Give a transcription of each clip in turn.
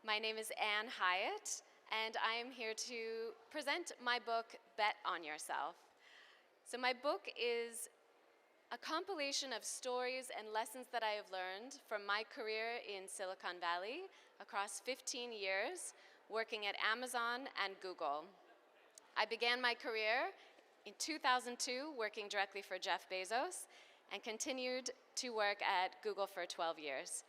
My name is Hyatt, and I am here to present my book, Bet on Yourself. So my book is a compilation of stories and lessons that I have learned from my career in Silicon Valley across 15 years, working at Amazon and Google. I began my career in 2002 working directly for Jeff Bezos and continued to work at Google for 12 years.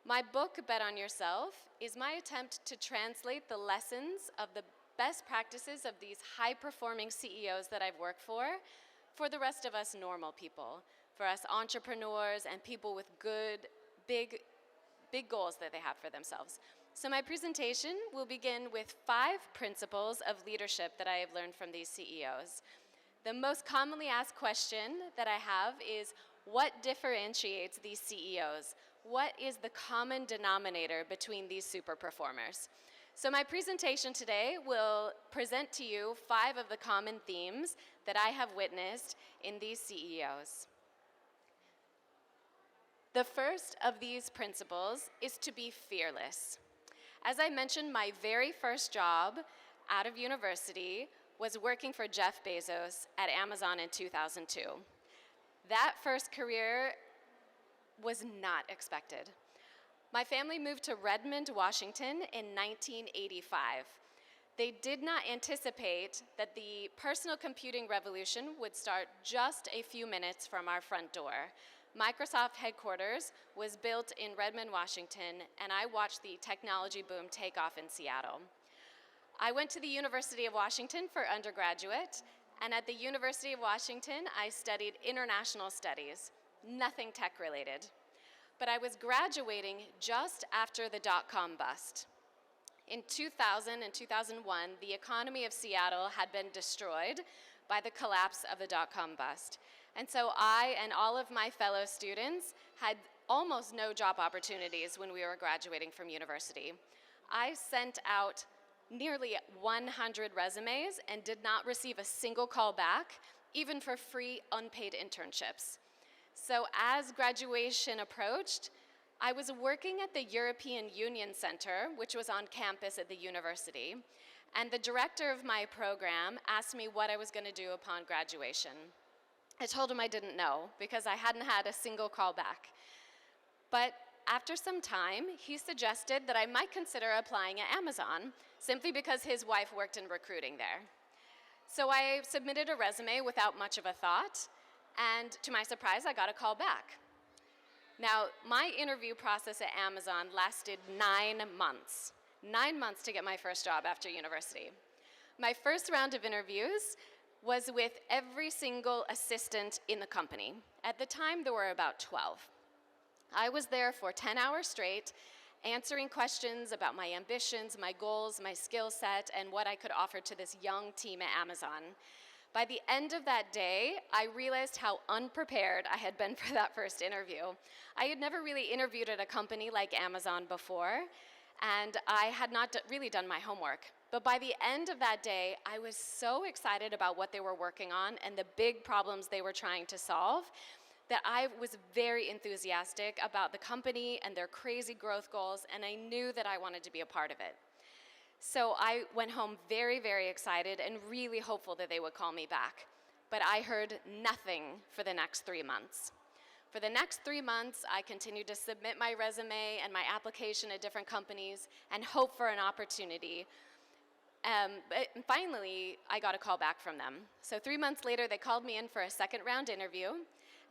My book, Bet on Yourself, is my attempt to translate the lessons of the best practices of these high-performing CEOs that I've worked for the rest of us normal people, for us entrepreneurs and people with good, big goals that they have for themselves. So my presentation will begin with 5 principles of leadership that I have learned from these CEOs. The most commonly asked question that I have is, what differentiates these CEOs? What is the common denominator between these super performers? So my presentation today will present to you 5 of the common themes that I have witnessed in these CEOs. The first of these principles is to be fearless. As I mentioned, my very first job out of university was working for Jeff Bezos at Amazon in 2002. That first career was not expected. My family moved to Redmond, Washington in 1985. They did not anticipate that the personal computing revolution would start just a few minutes from our front door. Microsoft headquarters was built in Redmond, Washington, and I watched the technology boom take off in Seattle. I went to the University of Washington for undergraduate, and at the University of Washington, I studied international studies, nothing tech-related. But I was graduating just after the dot-com bust. In 2000 and 2001, the economy of Seattle had been destroyed by the collapse of the dot-com bust. And so I and all of my fellow students had almost no job opportunities when we were graduating from university. I sent out nearly 100 resumes and did not receive a single call back, even for free unpaid internships. So as graduation approached, I was working at the European Union Center, which was on campus at the university, and the director of my program asked me what I was going to do upon graduation. I told him I didn't know because I hadn't had a single call back. But after some time, he suggested that I might consider applying at Amazon, simply because his wife worked in recruiting there. So I submitted a resume without much of a thought, and to my surprise, I got a call back. Now, my interview process at Amazon lasted 9 months. 9 months to get my first job after university. My first round of interviews was with every single assistant in the company. At the time, there were about 12. I was there for 10 hours straight, answering questions about my ambitions, my goals, my skill set, and what I could offer to this young team at Amazon. By the end of that day, I realized how unprepared I had been for that first interview. I had never really interviewed at a company like Amazon before, and I had not really done my homework. But by the end of that day, I was so excited about what they were working on and the big problems they were trying to solve that I was very enthusiastic about the company and their crazy growth goals, and I knew that I wanted to be a part of it. So I went home very, very excited and really hopeful that they would call me back. But I heard nothing for the next 3 months. For the next 3 months, I continued to submit my resume and my application at different companies and hope for an opportunity. But finally, I got a call back from them. So 3 months later, they called me in for a second round interview,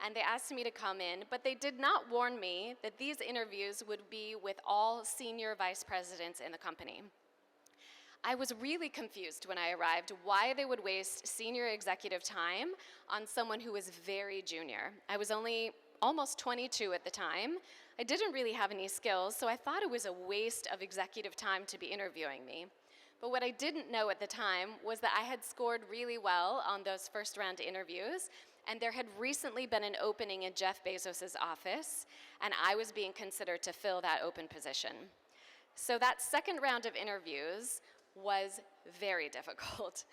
and they asked me to come in, but they did not warn me that these interviews would be with all senior vice presidents in the company. I was really confused when I arrived why they would waste senior executive time on someone who was very junior. I was only almost 22 at the time. I didn't really have any skills, so I thought it was a waste of executive time to be interviewing me. But what I didn't know at the time was that I had scored really well on those first round interviews, and there had recently been an opening in Jeff Bezos' office, and I was being considered to fill that open position. So that second round of interviews was very difficult.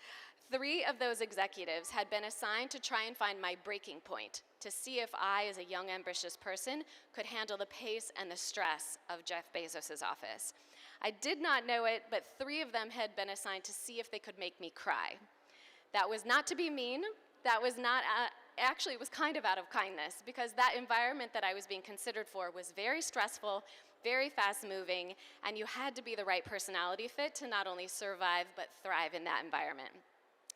3 of those executives had been assigned to try and find my breaking point, to see if I, as a young, ambitious person, could handle the pace and the stress of Jeff Bezos' office. I did not know it, but 3 of them had been assigned to see if they could make me cry. That was not to be mean. That was not, actually, it was kind of out of kindness, because that environment that I was being considered for was very stressful, very fast-moving, and you had to be the right personality fit to not only survive, but thrive in that environment.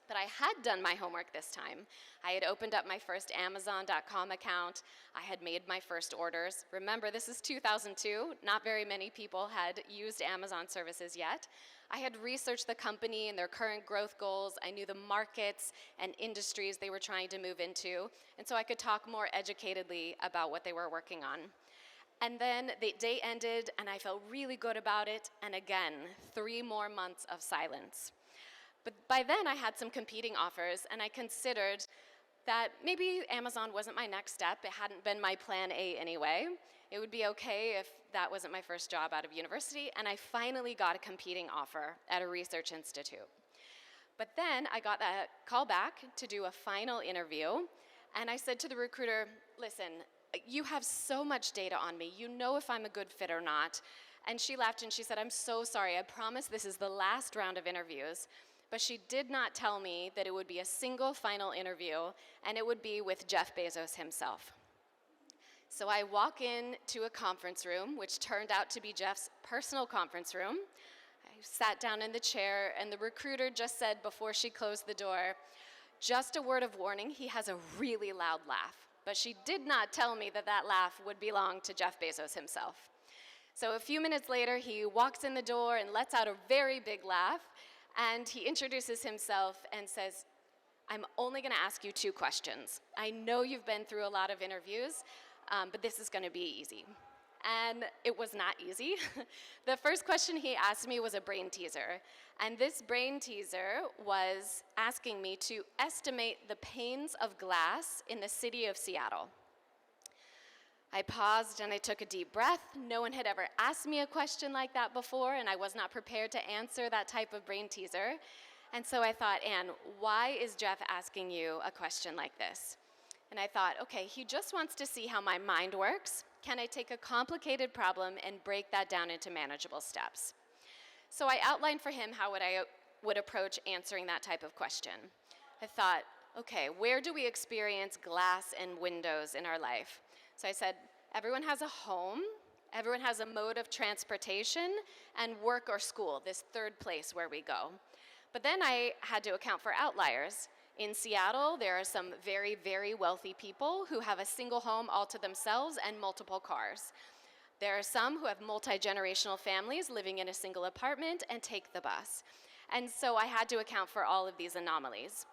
But I had done my homework this time. I had opened up my first Amazon.com account. I had made my first orders. Remember, this is 2002. Not very many people had used Amazon services yet. I had researched the company and their current growth goals. I knew the markets and industries they were trying to move into, and so I could talk more educatedly about what they were working on. And then the day ended, and I felt really good about it, and again, 3 more months of silence. But by then, I had some competing offers, and I considered that maybe Amazon wasn't my next step. It hadn't been my plan A anyway. It would be okay if that wasn't my first job out of university, and I finally got a competing offer at a research institute. But then I got that call back to do a final interview, and I said to the recruiter, listen, you have so much data on me. You know if I'm a good fit or not. And she laughed and she said, I'm so sorry. I promise this is the last round of interviews. But she did not tell me that it would be a single final interview, and it would be with Jeff Bezos himself. So I walk into a conference room, which turned out to be Jeff's personal conference room. I sat down in the chair, and the recruiter just said before she closed the door, just a word of warning, he has a really loud laugh. But she did not tell me that that laugh would belong to Jeff Bezos himself. So a few minutes later, he walks in the door and lets out a very big laugh, and he introduces himself and says, I'm only going to ask you 2 questions. I know you've been through a lot of interviews, but this is going to be easy. And it was not easy. The first question he asked me was a brain teaser. And this brain teaser was asking me to estimate the panes of glass in the city of Seattle. I paused and I took a deep breath. No one had ever asked me a question like that before, and I was not prepared to answer that type of brain teaser. And so I thought, Anne, why is Jeff asking you a question like this? And I thought, okay, he just wants to see how my mind works. Can I take a complicated problem and break that down into manageable steps? So I outlined for him how I would approach answering that type of question. I thought, okay, where do we experience glass and windows in our life? So I said, everyone has a home, everyone has a mode of transportation, and work or school, this third place where we go. But then I had to account for outliers. In Seattle, there are some very, very wealthy people who have a single home all to themselves and multiple cars. There are some who have multi-generational families living in a single apartment and take the bus. And so I had to account for all of these anomalies.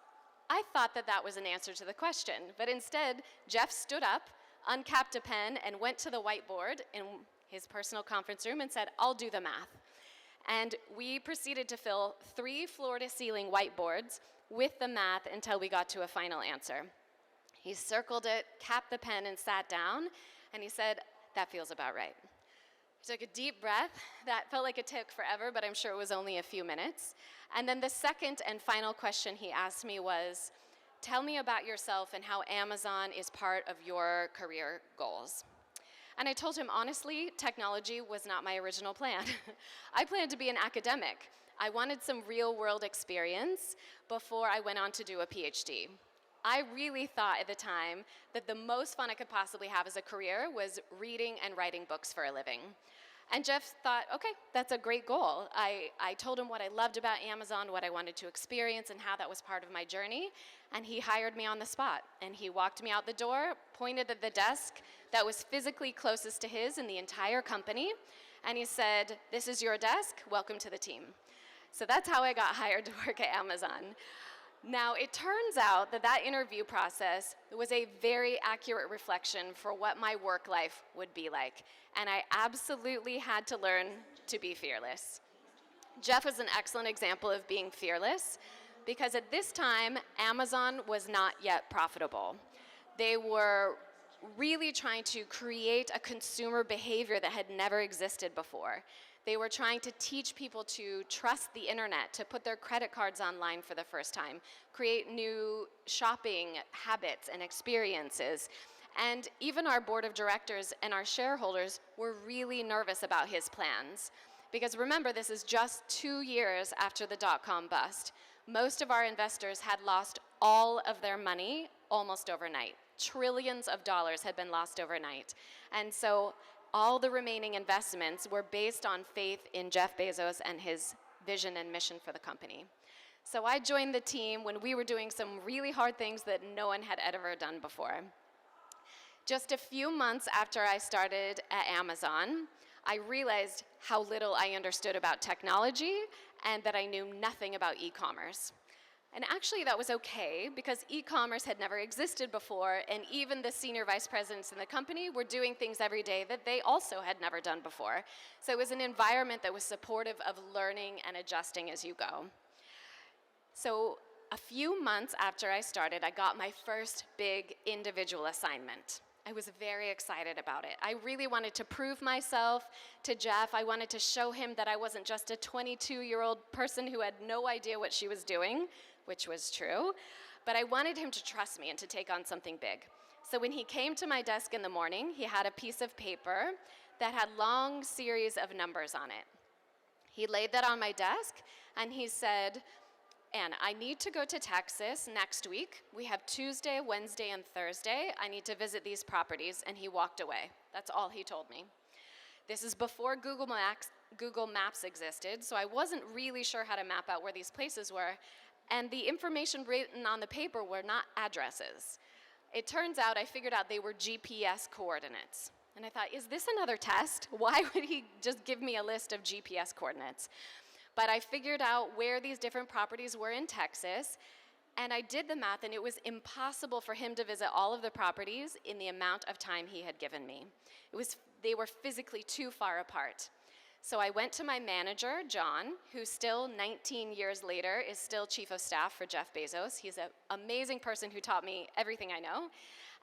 I thought that that was an answer to the question, but instead, Jeff stood up, uncapped a pen, and went to the whiteboard in his personal conference room and said, I'll do the math. And we proceeded to fill 3 floor-to-ceiling whiteboards with the math until we got to a final answer. He circled it, capped the pen, and sat down, and he said, that feels about right. I took a deep breath. That felt like it took forever, but I'm sure it was only a few minutes. And then the second and final question he asked me was, tell me about yourself and how Amazon is part of your career goals. And I told him, honestly, technology was not my original plan. I planned to be an academic. I wanted some real-world experience before I went on to do a PhD. I really thought at the time that the most fun I could possibly have as a career was reading and writing books for a living. And Jeff thought, okay, that's a great goal. I told him what I loved about Amazon, what I wanted to experience, and how that was part of my journey. And he hired me on the spot. And he walked me out the door, pointed at the desk that was physically closest to his in the entire company. And he said, this is your desk, welcome to the team. So that's how I got hired to work at Amazon. Now, it turns out that that interview process was a very accurate reflection for what my work life would be like. And I absolutely had to learn to be fearless. Jeff was an excellent example of being fearless because at this time, Amazon was not yet profitable. They were really trying to create a consumer behavior that had never existed before. They were trying to teach people to trust the internet, to put their credit cards online for the first time, create new shopping habits and experiences. And even our board of directors and our shareholders were really nervous about his plans Because remember, this is just 2 years after the dot-com bust. Most of our investors had lost all of their money almost overnight. Trillions of dollars had been lost overnight. And so all the remaining investments were based on faith in Jeff Bezos and his vision and mission for the company. So I joined the team when we were doing some really hard things that no one had ever done before. Just a few months after I started at Amazon, I realized how little I understood about technology and that I knew nothing about e-commerce. And actually that was okay, because e-commerce had never existed before, and even the senior vice presidents in the company were doing things every day that they also had never done before. So it was an environment that was supportive of learning and adjusting as you go. So a few months after I started, I got my first big individual assignment. I was very excited about it. I really wanted to prove myself to Jeff. I wanted to show him that I wasn't just a 22-year-old person who had no idea what she was doing, which was true, but I wanted him to trust me and to take on something big. So when he came to my desk in the morning, he had a piece of paper that had long series of numbers on it. He laid that on my desk, and he said, "Anne, I need to go to Texas next week. We have Tuesday, Wednesday, and Thursday. I need to visit these properties," and he walked away. That's all he told me. This is before Google Maps existed, so I wasn't really sure how to map out where these places were, and the information written on the paper were not addresses. It turns out I figured out they were GPS coordinates. And I thought, is this another test? Why would he just give me a list of GPS coordinates? But I figured out where these different properties were in Texas, and I did the math, and it was impossible for him to visit all of the properties in the amount of time he had given me. They were physically too far apart. So I went to my manager, John, who still 19 years later is still chief of staff for Jeff Bezos. He's an amazing person who taught me everything I know.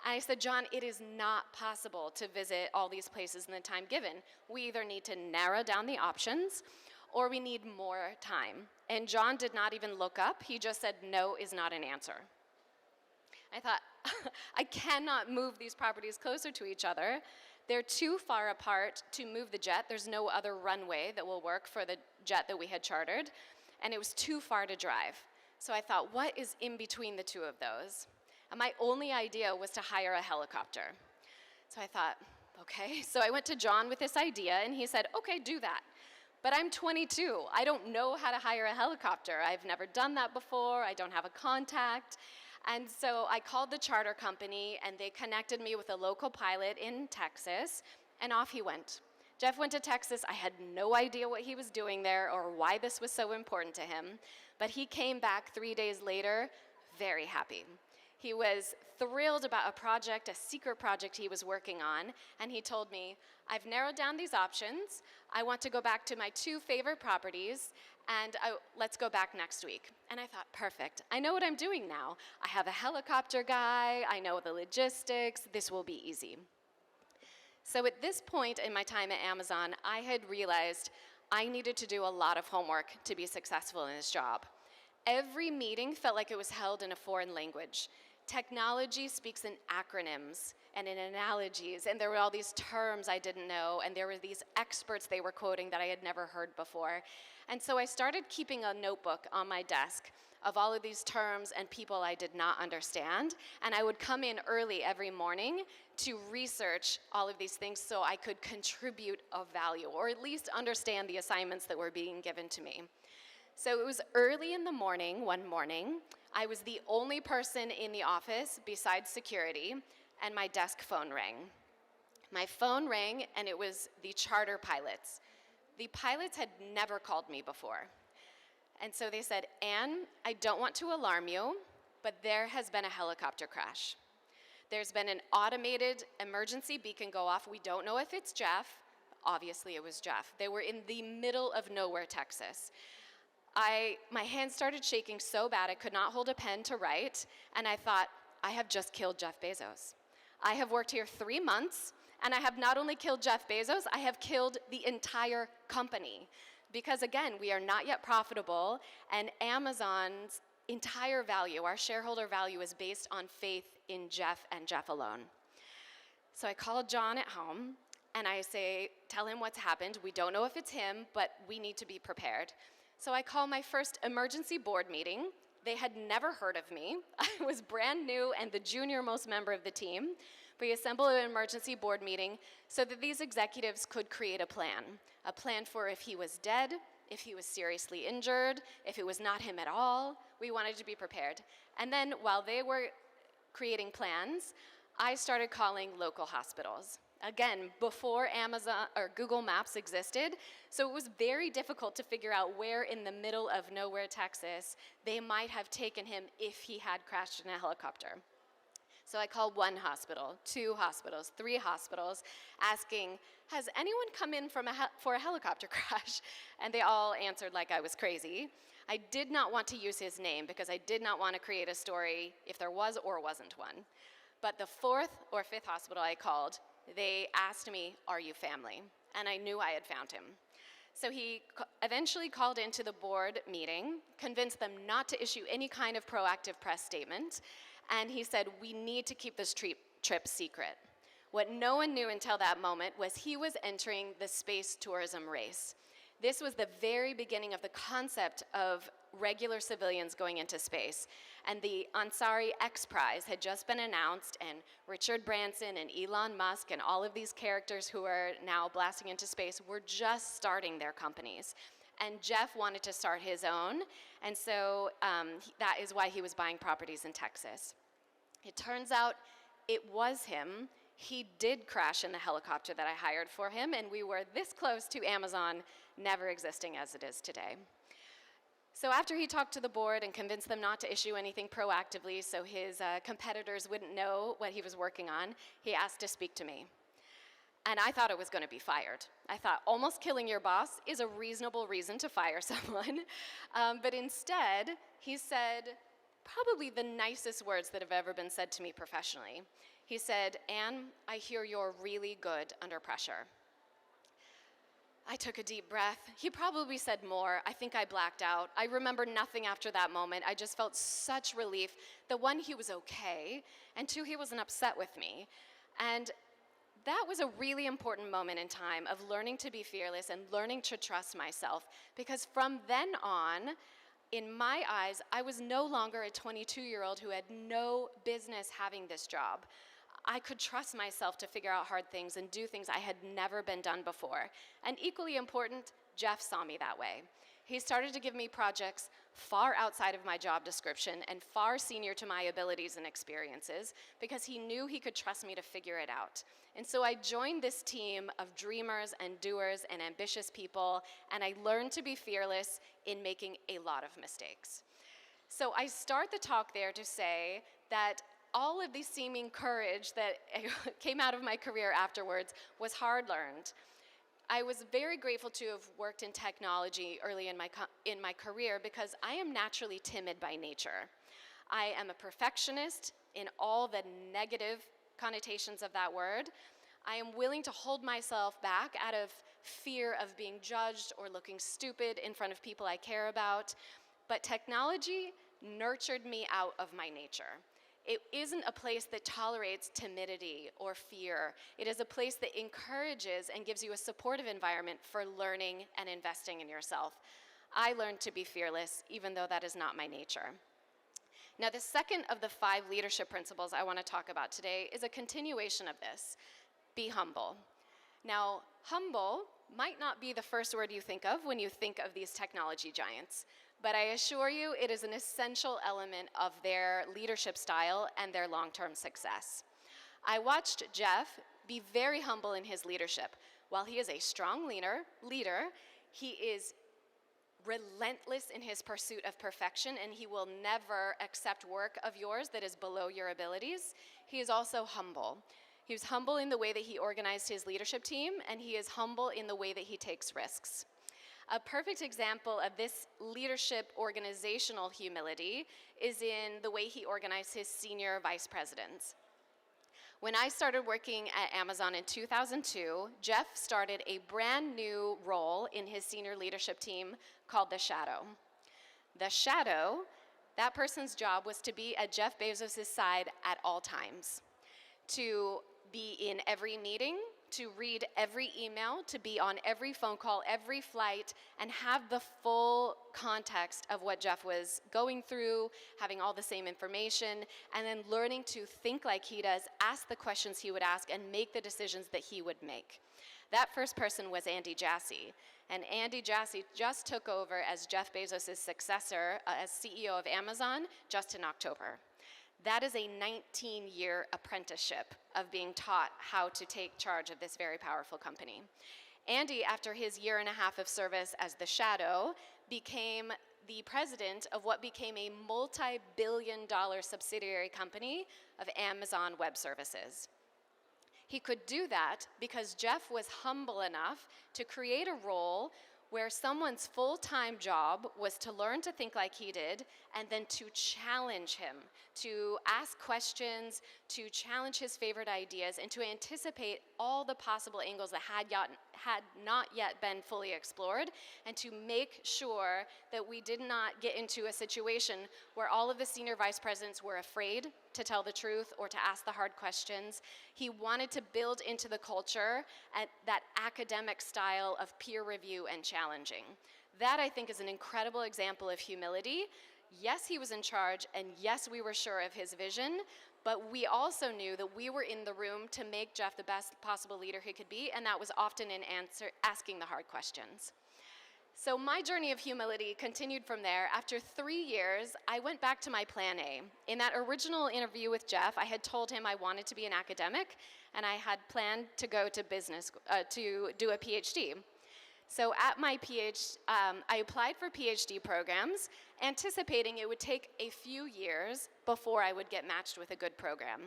And I said, "John, it is not possible to visit all these places in the time given. We either need to narrow down the options, or we need more time." And John did not even look up. He just said, "No is not an answer." I thought, I cannot move these properties closer to each other. They're too far apart to move the jet. There's no other runway that will work for the jet that we had chartered, and it was too far to drive. So I thought, what is in between the two of those? And my only idea was to hire a helicopter. So I thought, okay. So I went to John with this idea, and he said, "Okay, do that." But I'm 22. I don't know how to hire a helicopter. I've never done that before. I don't have a contact. And so I called the charter company, and they connected me with a local pilot in Texas, and off he went. Jeff went to Texas. I had no idea what he was doing there or why this was so important to him, but he came back 3 days later very happy. He was thrilled about a project, a secret project he was working on, and he told me, "I've narrowed down these options. I want to go back to my 2 favorite properties, and let's go back next week." And I thought, perfect. I know what I'm doing now. I have a helicopter guy. I know the logistics. This will be easy. So at this point in my time at Amazon, I had realized I needed to do a lot of homework to be successful in this job. Every meeting felt like it was held in a foreign language. Technology speaks in acronyms and in analogies, and there were all these terms I didn't know, and there were these experts they were quoting that I had never heard before. And so I started keeping a notebook on my desk of all of these terms and people I did not understand, and I would come in early every morning to research all of these things so I could contribute a value, or at least understand the assignments that were being given to me. So it was early in the morning, one morning. I was the only person in the office besides security, and my desk phone rang. My phone rang, and it was the charter pilots. The pilots had never called me before. And so they said, "Anne, I don't want to alarm you, but there has been a helicopter crash. There's been an automated emergency beacon go off. We don't know if it's Jeff." Obviously, it was Jeff. They were in the middle of nowhere, Texas. My hands started shaking so bad I could not hold a pen to write, and I thought, I have just killed Jeff Bezos. I have worked here 3 months, and I have not only killed Jeff Bezos, I have killed the entire company. Because again, we are not yet profitable, and Amazon's entire value, our shareholder value, is based on faith in Jeff and Jeff alone. So I called John at home, and I say, tell him what's happened. We don't know if it's him, but we need to be prepared. So I call my first emergency board meeting. They had never heard of me. I was brand new and the junior most member of the team. We assembled an emergency board meeting so that these executives could create a plan for if he was dead, if he was seriously injured, if it was not him at all. We wanted to be prepared. And then while they were creating plans, I started calling local hospitals. Again, before Amazon or Google Maps existed, so it was very difficult to figure out where in the middle of nowhere, Texas, they might have taken him if he had crashed in a helicopter. So I called one hospital, 2 hospitals, 3 hospitals, asking, has anyone come in for a helicopter crash? And they all answered like I was crazy. I did not want to use his name because I did not want to create a story if there was or wasn't one. But the 4th or 5th hospital I called, they asked me, are you family? And I knew I had found him. So he eventually called into the board meeting, convinced them not to issue any kind of proactive press statement, and he said, we need to keep this trip secret. What no one knew until that moment was he was entering the space tourism race. This was the very beginning of the concept of regular civilians going into space. And the Ansari X Prize had just been announced, and Richard Branson and Elon Musk and all of these characters who are now blasting into space were just starting their companies. And Jeff wanted to start his own, and so that is why he was buying properties in Texas. It turns out it was him. He did crash in the helicopter that I hired for him, and we were this close to Amazon never existing as it is today. So after he talked to the board and convinced them not to issue anything proactively so his competitors wouldn't know what he was working on, he asked to speak to me. And I thought I was going to be fired. I thought almost killing your boss is a reasonable reason to fire someone. But instead, he said probably the nicest words that have ever been said to me professionally. He said, Anne, I hear you're really good under pressure. I took a deep breath. He probably said more. I think I blacked out. I remember nothing after that moment. I just felt such relief that 1, he was okay, and 2, he wasn't upset with me. And that was a really important moment in time of learning to be fearless and learning to trust myself, because from then on, in my eyes, I was no longer a 22-year-old who had no business having this job. I could trust myself to figure out hard things and do things I had never been done before. And equally important, Jeff saw me that way. He started to give me projects far outside of my job description and far senior to my abilities and experiences because he knew he could trust me to figure it out. And so I joined this team of dreamers and doers and ambitious people, and I learned to be fearless in making a lot of mistakes. So I start the talk there to say that all of the seeming courage that came out of my career afterwards was hard-learned. I was very grateful to have worked in technology early in my career because I am naturally timid by nature. I am a perfectionist in all the negative connotations of that word. I am willing to hold myself back out of fear of being judged or looking stupid in front of people I care about. But technology nurtured me out of my nature. It isn't a place that tolerates timidity or fear. It is a place that encourages and gives you a supportive environment for learning and investing in yourself. I learned to be fearless, even though that is not my nature. Now, the second of the 5 leadership principles I want to talk about today is a continuation of this. Be humble. Now, humble might not be the first word you think of when you think of these technology giants, but I assure you it is an essential element of their leadership style and their long-term success. I watched Jeff be very humble in his leadership. While he is a strong leader, he is relentless in his pursuit of perfection, and he will never accept work of yours that is below your abilities. He is also humble. He was humble in the way that he organized his leadership team, and he is humble in the way that he takes risks. A perfect example of this leadership organizational humility is in the way he organized his senior vice presidents. When I started working at Amazon in 2002, Jeff started a brand new role in his senior leadership team called the Shadow. The Shadow, that person's job was to be at Jeff Bezos' side at all times, to be in every meeting, to read every email, to be on every phone call, every flight, and have the full context of what Jeff was going through, having all the same information, and then learning to think like he does, ask the questions he would ask, and make the decisions that he would make. That first person was Andy Jassy. And Andy Jassy just took over as Jeff Bezos' successor as CEO of Amazon just in October. That is a 19-year apprenticeship of being taught how to take charge of this very powerful company. Andy, after his year and a half of service as the shadow, became the president of what became a multi-billion-dollar subsidiary company of Amazon Web Services. He could do that because Jeff was humble enough to create a role where someone's full-time job was to learn to think like he did and then to challenge him, to ask questions, to challenge his favorite ideas, and to anticipate all the possible angles that had not yet been fully explored, and to make sure that we did not get into a situation where all of the senior vice presidents were afraid to tell the truth or to ask the hard questions. He wanted to build into the culture that academic style of peer review and challenging. That, I think, is an incredible example of humility. Yes, he was in charge, and yes, we were sure of his vision, but we also knew that we were in the room to make Jeff the best possible leader he could be, and that was often in asking the hard questions. So my journey of humility continued from there. After 3 years, I went back to my plan A. In that original interview with Jeff, I had told him I wanted to be an academic, and I had planned to go to business, to do a PhD. So at my I applied for PhD programs, anticipating it would take a few years before I would get matched with a good program.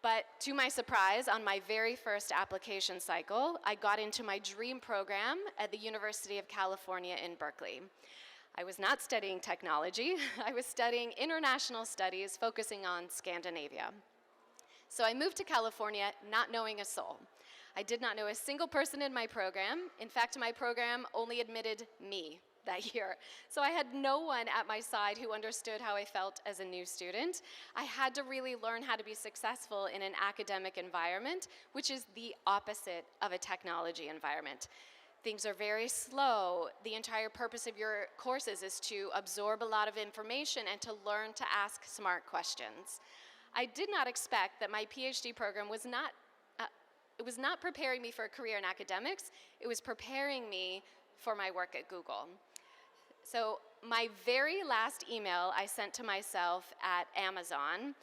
But to my surprise, on my very first application cycle, I got into my dream program at the University of California in Berkeley. I was not studying technology. I was studying international studies, focusing on Scandinavia. So I moved to California not knowing a soul. I did not know a single person in my program. In fact, my program only admitted me that year. So I had no one at my side who understood how I felt as a new student. I had to really learn how to be successful in an academic environment, which is the opposite of a technology environment. Things are very slow. The entire purpose of your courses is to absorb a lot of information and to learn to ask smart questions. I did not expect that my PhD program was not preparing me for a career in academics. It was preparing me for my work at Google. So my very last email I sent to myself at Amazon,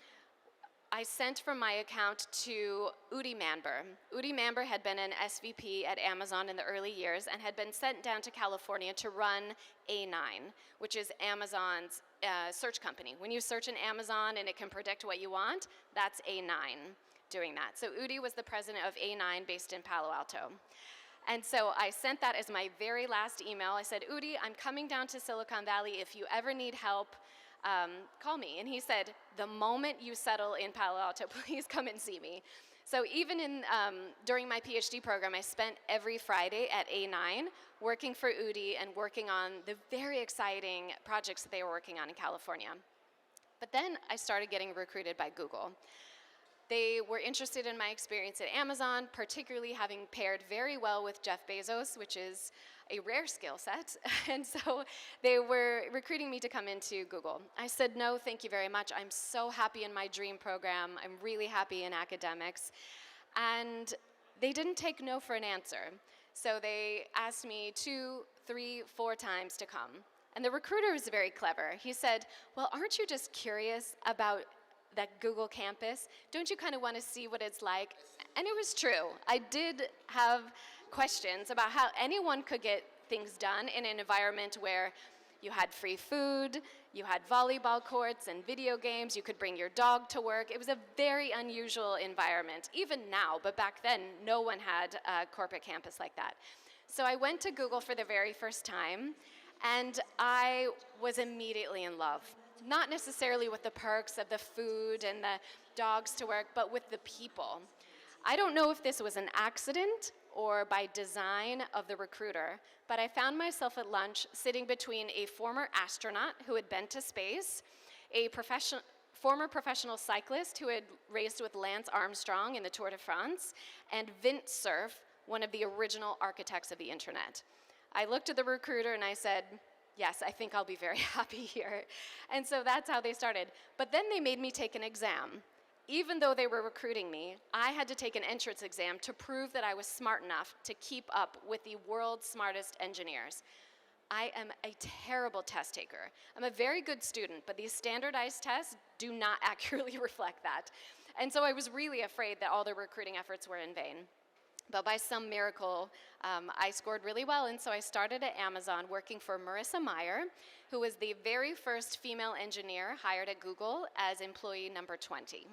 I sent from my account to Udi Manber. Udi Manber had been an SVP at Amazon in the early years and had been sent down to California to run A9, which is Amazon's search company. When you search in Amazon and it can predict what you want, that's A9 doing that. So Udi was the president of A9 based in Palo Alto. And so I sent that as my very last email. I said, Udi, I'm coming down to Silicon Valley. If you ever need help, call me. And he said, the moment you settle in Palo Alto, please come and see me. So even during my PhD program, I spent every Friday at A9 working for Udi and working on the very exciting projects that they were working on in California. But then I started getting recruited by Google. They were interested in my experience at Amazon, particularly having paired very well with Jeff Bezos, which is a rare skill set. And so they were recruiting me to come into Google. I said, no, thank you very much. I'm so happy in my dream program. I'm really happy in academics. And they didn't take no for an answer. So they asked me 2, 3, 4 times to come. And the recruiter was very clever. He said, well, aren't you just curious about that Google campus? Don't you kind of want to see what it's like? And it was true. I did have questions about how anyone could get things done in an environment where you had free food, you had volleyball courts and video games, you could bring your dog to work. It was a very unusual environment, even now, but back then, no one had a corporate campus like that. So I went to Google for the very first time, and I was immediately in love. Not necessarily with the perks of the food and the dogs to work, but with the people. I don't know if this was an accident or by design of the recruiter, but I found myself at lunch sitting between a former astronaut who had been to space, a former professional cyclist who had raced with Lance Armstrong in the Tour de France, and Vint Cerf, one of the original architects of the internet. I looked at the recruiter and I said, yes, I think I'll be very happy here. And so that's how they started. But then they made me take an exam. Even though they were recruiting me, I had to take an entrance exam to prove that I was smart enough to keep up with the world's smartest engineers. I am a terrible test taker. I'm a very good student, but these standardized tests do not accurately reflect that. And so I was really afraid that all the recruiting efforts were in vain. But by some miracle, I scored really well, and so I started at Amazon working for Marissa Mayer, who was the very first female engineer hired at Google as employee number 20.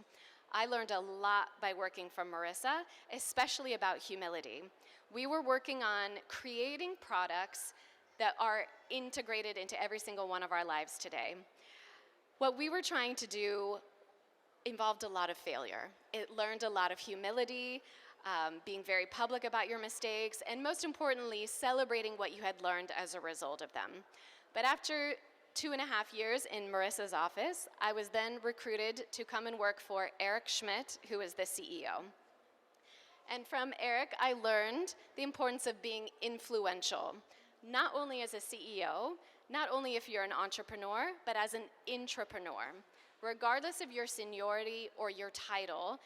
I learned a lot by working for Marissa, especially about humility. We were working on creating products that are integrated into every single one of our lives today. What we were trying to do involved a lot of failure. It learned a lot of humility, being very public about your mistakes, and most importantly, celebrating what you had learned as a result of them. But after 2.5 years in Marissa's office, I was then recruited to come and work for Eric Schmidt, who is the CEO. And from Eric, I learned the importance of being influential, not only as a CEO, not only if you're an entrepreneur, but as an intrapreneur. Regardless of your seniority or your title,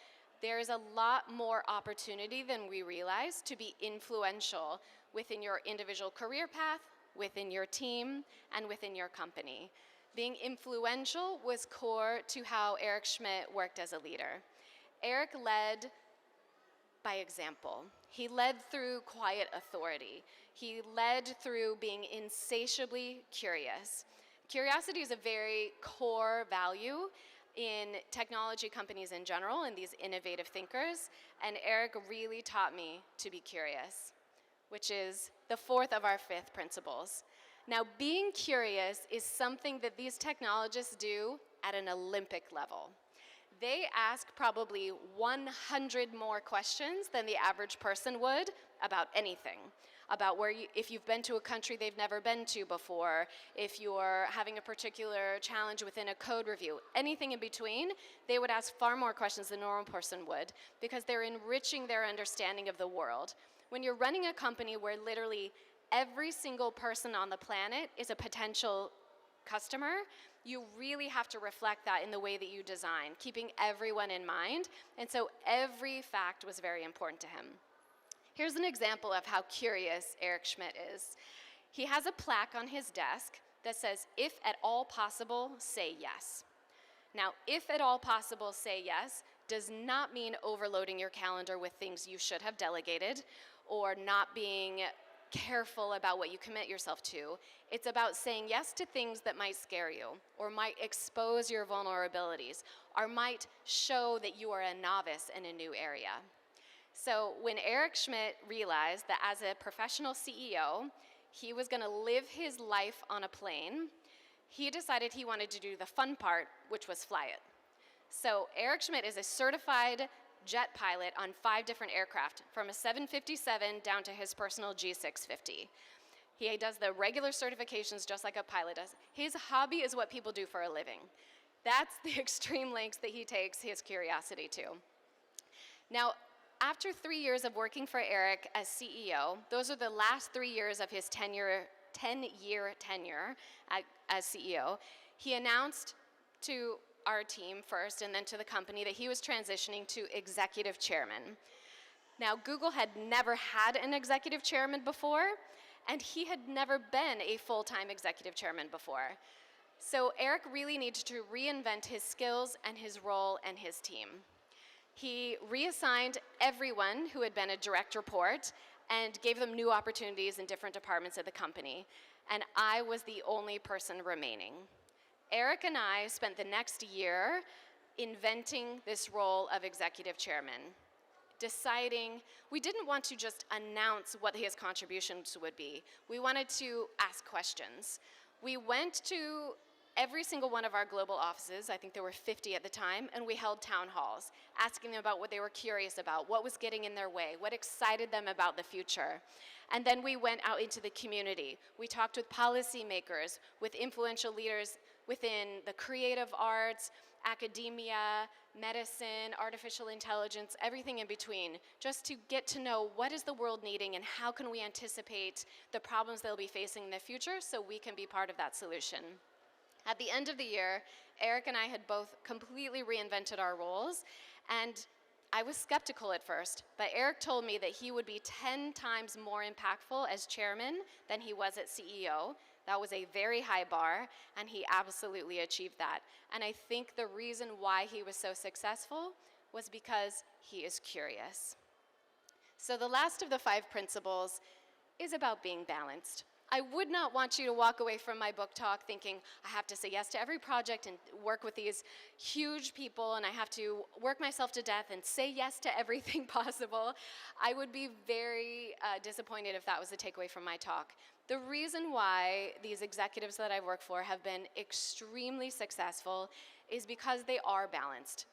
there is a lot more opportunity than we realize to be influential within your individual career path, within your team, and within your company. Being influential was core to how Eric Schmidt worked as a leader. Eric led by example. He led through quiet authority. He led through being insatiably curious. Curiosity is a very core value in technology companies in general and these innovative thinkers, and Eric really taught me to be curious, which is the fourth of our 5 principles. Now, being curious is something that these technologists do at an Olympic level. They ask probably 100 more questions than the average person would about anything. About if you've been to a country they've never been to before, if you're having a particular challenge within a code review, anything in between, they would ask far more questions than a normal person would because they're enriching their understanding of the world. When you're running a company where literally every single person on the planet is a potential customer, you really have to reflect that in the way that you design, keeping everyone in mind. And so every fact was very important to him. Here's an example of how curious Eric Schmidt is. He has a plaque on his desk that says, "If at all possible, say yes." Now, if at all possible, say yes does not mean overloading your calendar with things you should have delegated or not being careful about what you commit yourself to. It's about saying yes to things that might scare you or might expose your vulnerabilities or might show that you are a novice in a new area. So when Eric Schmidt realized that as a professional CEO, he was going to live his life on a plane, he decided he wanted to do the fun part, which was fly it. So Eric Schmidt is a certified jet pilot on 5 different aircraft, from a 757 down to his personal G650. He does the regular certifications just like a pilot does. His hobby is what people do for a living. That's the extreme lengths that he takes his curiosity to. Now, after 3 years of working for Eric as CEO, those are the last 3 years of his 10-year tenure as CEO, he announced to our team first and then to the company that he was transitioning to executive chairman. Now, Google had never had an executive chairman before, and he had never been a full-time executive chairman before. So Eric really needed to reinvent his skills and his role and his team. He reassigned everyone who had been a direct report and gave them new opportunities in different departments of the company. And I was the only person remaining. Eric and I spent the next year inventing this role of executive chairman, deciding we didn't want to just announce what his contributions would be. We wanted to ask questions. We went to every single one of our global offices, I think there were 50 at the time, and we held town halls, asking them about what they were curious about, what was getting in their way, what excited them about the future. And then we went out into the community. We talked with policymakers, with influential leaders within the creative arts, academia, medicine, artificial intelligence, everything in between, just to get to know what is the world needing and how can we anticipate the problems they'll be facing in the future so we can be part of that solution. At the end of the year, Eric and I had both completely reinvented our roles, and I was skeptical at first, but Eric told me that he would be 10 times more impactful as chairman than he was at CEO. That was a very high bar, and he absolutely achieved that. And I think the reason why he was so successful was because he is curious. So the last of the 5 principles is about being balanced. I would not want you to walk away from my book talk thinking, I have to say yes to every project and work with these huge people, and I have to work myself to death and say yes to everything possible. I would be very disappointed if that was the takeaway from my talk. The reason why these executives that I've worked for have been extremely successful is because they are balanced.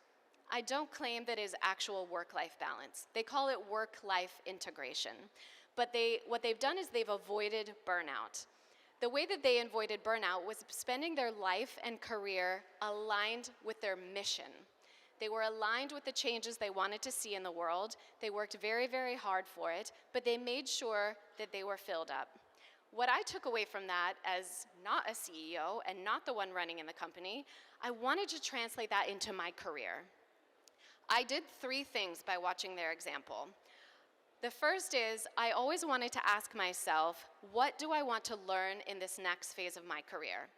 I don't claim that it is actual work-life balance. They call it work-life integration. But what they've done is they've avoided burnout. The way that they avoided burnout was spending their life and career aligned with their mission. They were aligned with the changes they wanted to see in the world. They worked very, very hard for it, but they made sure that they were filled up. What I took away from that as not a CEO and not the one running in the company, I wanted to translate that into my career. I did 3 things by watching their example. The first is, I always wanted to ask myself, what do I want to learn in this next phase of my career?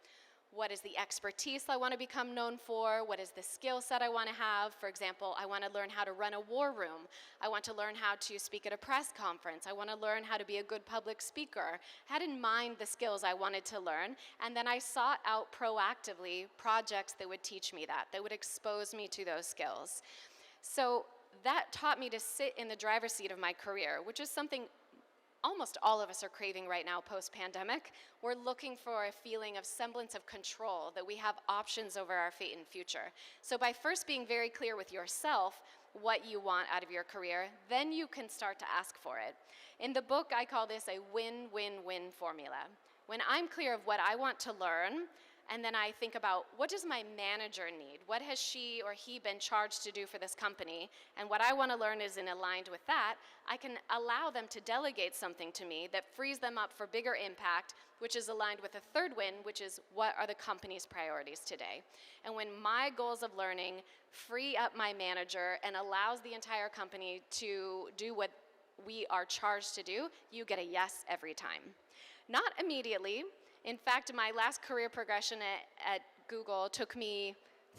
What is the expertise I want to become known for? What is the skill set I want to have? For example, I want to learn how to run a war room. I want to learn how to speak at a press conference. I want to learn how to be a good public speaker. I had in mind the skills I wanted to learn, and then I sought out proactively projects that would teach me that would expose me to those skills. So that taught me to sit in the driver's seat of my career, which is something almost all of us are craving right now post-pandemic. We're looking for a feeling of semblance of control, that we have options over our fate and future. So by first being very clear with yourself what you want out of your career, then you can start to ask for it. In the book, I call this a win-win-win formula. When I'm clear of what I want to learn, and then I think about, what does my manager need? What has she or he been charged to do for this company? And what I want to learn is aligned with that. I can allow them to delegate something to me that frees them up for bigger impact, which is aligned with a third win, which is, what are the company's priorities today? And when my goals of learning free up my manager and allows the entire company to do what we are charged to do, you get a yes every time. Not immediately. In fact, my last career progression at Google took me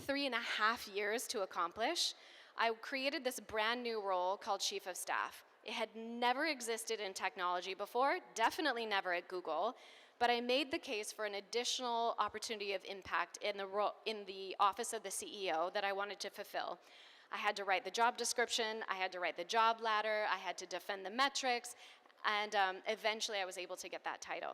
3.5 years to accomplish. I created this brand new role called Chief of Staff. It had never existed in technology before, definitely never at Google, but I made the case for an additional opportunity of impact in the office of the CEO that I wanted to fulfill. I had to write the job description, I had to write the job ladder, I had to defend the metrics, and eventually I was able to get that title.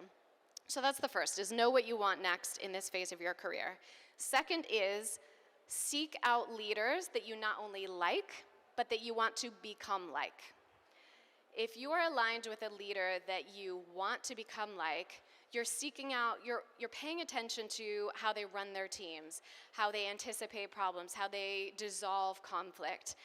So that's the first, is know what you want next in this phase of your career. Second is, seek out leaders that you not only like, but that you want to become like. If you are aligned with a leader that you want to become like, you're seeking out, you're paying attention to how they run their teams, how they anticipate problems, how they dissolve conflict.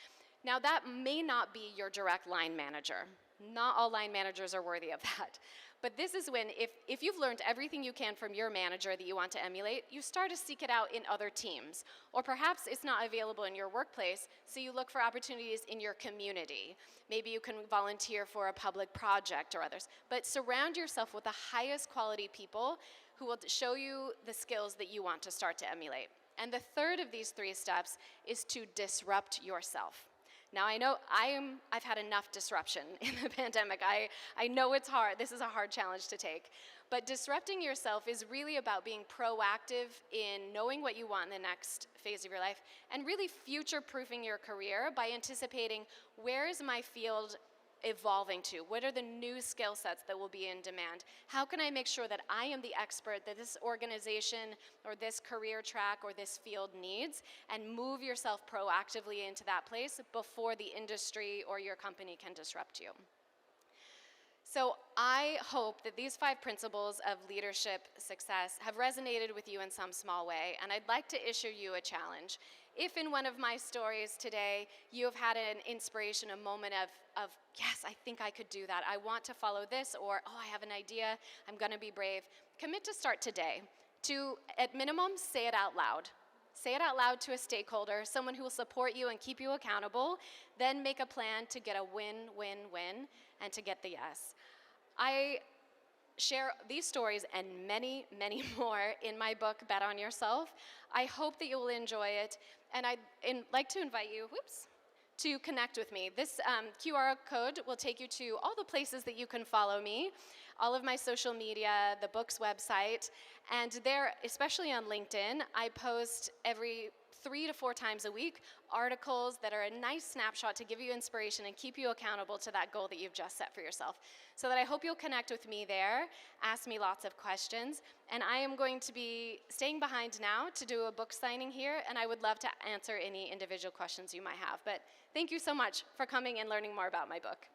Now that may not be your direct line manager. Not all line managers are worthy of that. But this is when, if you've learned everything you can from your manager that you want to emulate, you start to seek it out in other teams. Or perhaps it's not available in your workplace, so you look for opportunities in your community. Maybe you can volunteer for a public project or others. But surround yourself with the highest quality people who will show you the skills that you want to start to emulate. And the third of these 3 steps is to disrupt yourself. Now I know I've had enough disruption in the pandemic. I know it's hard. This is a hard challenge to take. But disrupting yourself is really about being proactive in knowing what you want in the next phase of your life and really future-proofing your career by anticipating, where is my field evolving to? What are the new skill sets that will be in demand? How can I make sure that I am the expert that this organization or this career track or this field needs, and move yourself proactively into that place before the industry or your company can disrupt you? So I hope that these 5 principles of leadership success have resonated with you in some small way, and I'd like to issue you a challenge. if in one of my stories today you have had an inspiration, a moment of yes, I think I could do that, I want to follow this, or oh, I have an idea, I'm going to be brave, commit to start today. To, at minimum, say it out loud. Say it out loud to a stakeholder, someone who will support you and keep you accountable, then make a plan to get a win-win-win and to get the yes. I share these stories and many, many more in my book, Bet on Yourself. I hope that you will enjoy it, and I'd like to invite you, to connect with me. This QR code will take you to all the places that you can follow me, all of my social media, the book's website, and there, especially on LinkedIn, I post every 3 to 4 times a week articles that are a nice snapshot to give you inspiration and keep you accountable to that goal that you've just set for yourself. So that I hope you'll connect with me there, ask me lots of questions, and I am going to be staying behind now to do a book signing here, and I would love to answer any individual questions you might have. But thank you so much for coming and learning more about my book.